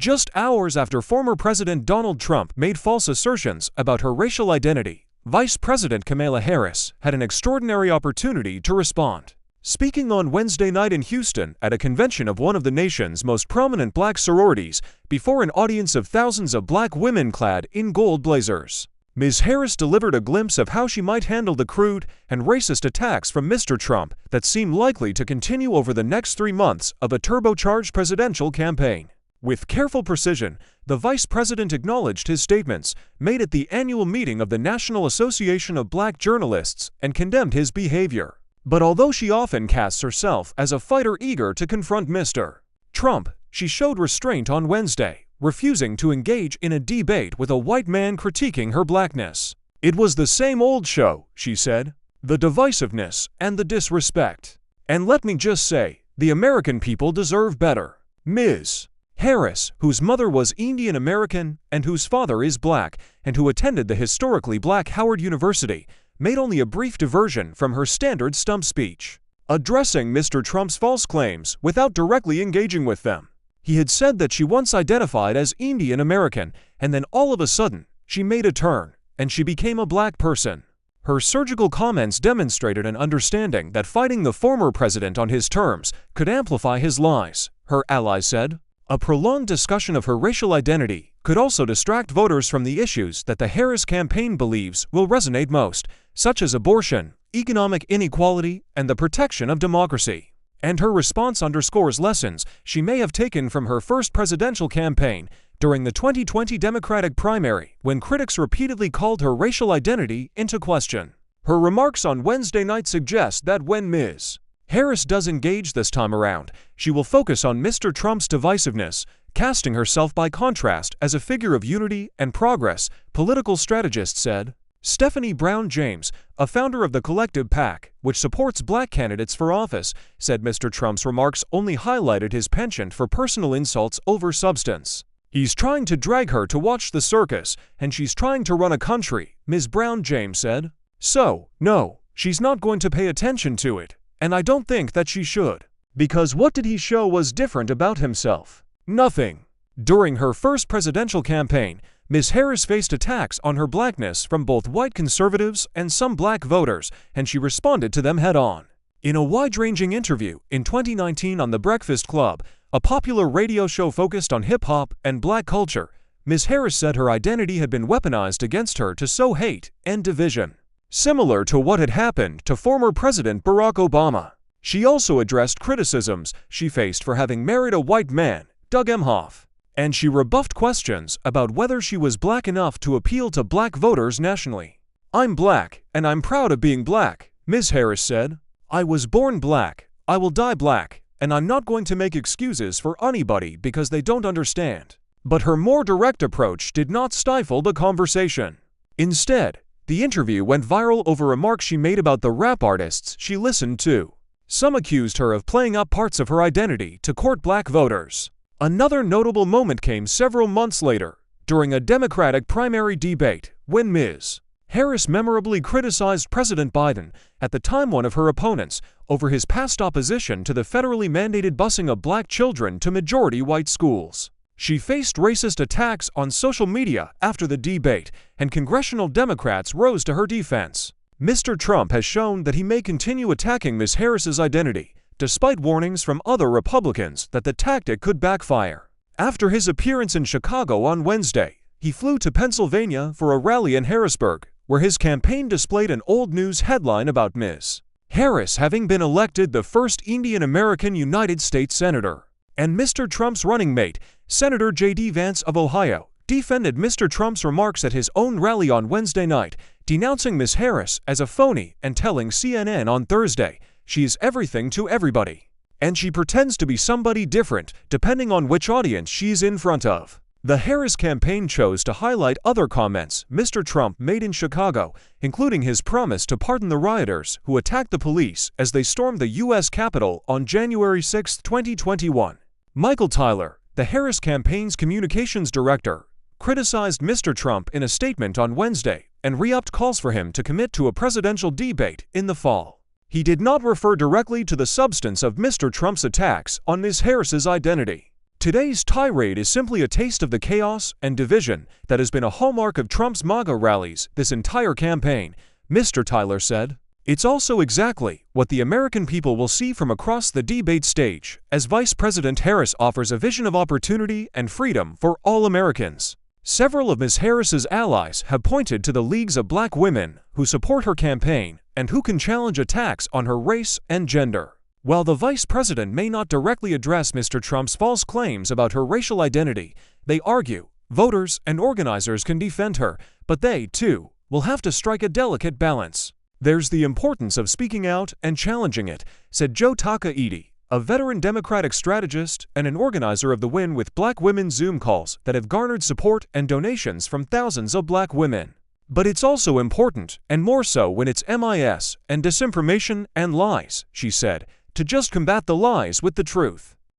Just hours after former President Donald Trump made false assertions about her racial identity, Vice President Kamala Harris had an extraordinary opportunity to respond. Speaking on Wednesday night in Houston at a convention of one of the nation's most prominent black sororities before an audience of thousands of black women clad in gold blazers, Ms. Harris delivered a glimpse of how she might handle the crude and racist attacks from Mr. Trump that seem likely to continue over the next 3 months of a turbocharged presidential campaign. With careful precision, the vice president acknowledged his statements made at the annual meeting of the National Association of Black Journalists and condemned his behavior. But although she often casts herself as a fighter eager to confront Mr. Trump, she showed restraint on Wednesday, refusing to engage in a debate with a white man critiquing her blackness. "It was the same old show," she said, "the divisiveness and the disrespect. And let me just say, the American people deserve better." Ms. Harris, whose mother was Indian American and whose father is black, and who attended the historically black Howard University, made only a brief diversion from her standard stump speech, addressing Mr. Trump's false claims without directly engaging with them. He had said that she once identified as Indian American, and then all of a sudden, she made a turn, and she became a black person. Her surgical comments demonstrated an understanding that fighting the former president on his terms could amplify his lies, her allies said. A prolonged discussion of her racial identity could also distract voters from the issues that the Harris campaign believes will resonate most, such as abortion, economic inequality, and the protection of democracy. And her response underscores lessons she may have taken from her first presidential campaign during the 2020 Democratic primary, when critics repeatedly called her racial identity into question. Her remarks on Wednesday night suggest that when Ms. Harris does engage this time around, she will focus on Mr. Trump's divisiveness, casting herself by contrast as a figure of unity and progress, political strategists said. Stephanie Brown James, a founder of the Collective PAC, which supports black candidates for office, said Mr. Trump's remarks only highlighted his penchant for personal insults over substance. "He's trying to drag her to watch the circus, and she's trying to run a country," Ms. Brown James said. "So, no, she's not going to pay attention to it. And I don't think that she should. Because what did he show was different about himself? Nothing." During her first presidential campaign, Ms. Harris faced attacks on her blackness from both white conservatives and some black voters, and she responded to them head-on. In a wide-ranging interview in 2019 on The Breakfast Club, a popular radio show focused on hip-hop and black culture, Ms. Harris said her identity had been weaponized against her to sow hate and division, similar to what had happened to former President Barack Obama. She also addressed criticisms she faced for having married a white man, Doug Emhoff, and she rebuffed questions about whether she was black enough to appeal to black voters nationally. "I'm black, and I'm proud of being black," Ms. Harris said. "I was born black, I will die black, and I'm not going to make excuses for anybody because they don't understand." But her more direct approach did not stifle the conversation. Instead, the interview went viral over remarks she made about the rap artists she listened to. Some accused her of playing up parts of her identity to court black voters. Another notable moment came several months later, during a Democratic primary debate, when Ms. Harris memorably criticized President Biden, at the time one of her opponents, over his past opposition to the federally mandated busing of black children to majority white schools. She faced racist attacks on social media after the debate, and congressional Democrats rose to her defense. Mr. Trump has shown that he may continue attacking Ms. Harris's identity, despite warnings from other Republicans that the tactic could backfire. After his appearance in Chicago on Wednesday, he flew to Pennsylvania for a rally in Harrisburg, where his campaign displayed an old news headline about Ms. Harris having been elected the first Indian American United States Senator. And Mr. Trump's running mate, Senator J.D. Vance of Ohio, defended Mr. Trump's remarks at his own rally on Wednesday night, denouncing Ms. Harris as a phony and telling CNN on Thursday she is everything to everybody, and she pretends to be somebody different depending on which audience she's in front of. The Harris campaign chose to highlight other comments Mr. Trump made in Chicago, including his promise to pardon the rioters who attacked the police as they stormed the U.S. Capitol on January 6, 2021. Michael Tyler, the Harris campaign's communications director, criticized Mr. Trump in a statement on Wednesday and re-upped calls for him to commit to a presidential debate in the fall. He did not refer directly to the substance of Mr. Trump's attacks on Ms. Harris's identity. Today's tirade is simply a taste of the chaos and division that has been a hallmark of Trump's MAGA rallies this entire campaign, Mr. Tyler said. It's also exactly what the American people will see from across the debate stage as Vice President Harris offers a vision of opportunity and freedom for all Americans. Several of Ms. Harris's allies have pointed to the leagues of black women who support her campaign and who can challenge attacks on her race and gender. While the vice president may not directly address Mr. Trump's false claims about her racial identity, they argue voters and organizers can defend her, but they, too, will have to strike a delicate balance. There's the importance of speaking out and challenging it, said Joe Takaiiti, a veteran Democratic strategist and an organizer of the Win with Black Women Zoom calls that have garnered support and donations from thousands of black women. But it's also important, and more so when it's MIS and disinformation and lies, she said, to just combat the lies with the truth.